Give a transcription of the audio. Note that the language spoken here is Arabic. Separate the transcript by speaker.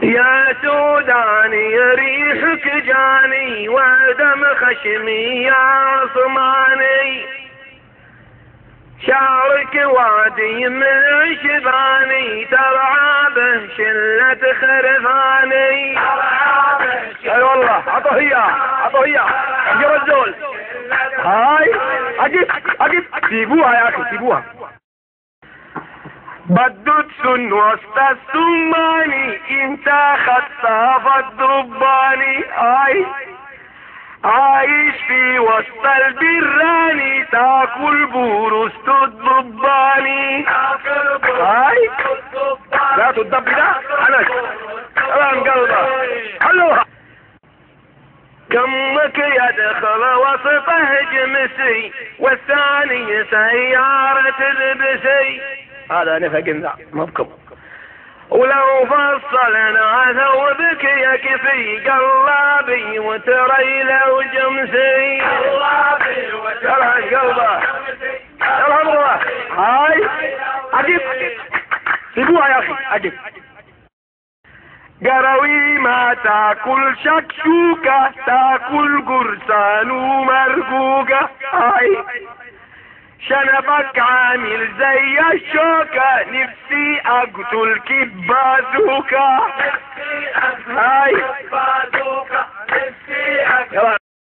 Speaker 1: يا سوداني ريحك جاني وعدم خشمي يا عصماني، شعرك وادي من شباني ترعى به شلة خرفاني. اي والله عطوه اياه يا رجل. هاي اجيب سيبوها يا اخي سيبوها. بدت وسط السماني انت خطافة رباني. عايش في وسط البراني تاكل بورست الضباني. لا تضب ده حنش كلام قلبه حلوها. كمك يدخل وسطه جمسي والثاني سيارة البسي. هذا نفق ما بكم. ولو فصلنا ثوبك يكفي قلابي وتريله وجمسي. قلبه يلا هاي عجيب سيبوها يا اخي عجيب. قروي ما تاكل شكشوكة تاكل قرصان ومرقوقة. شنبك عامل زي الشوكة نفسي اقتلك ببازوكة.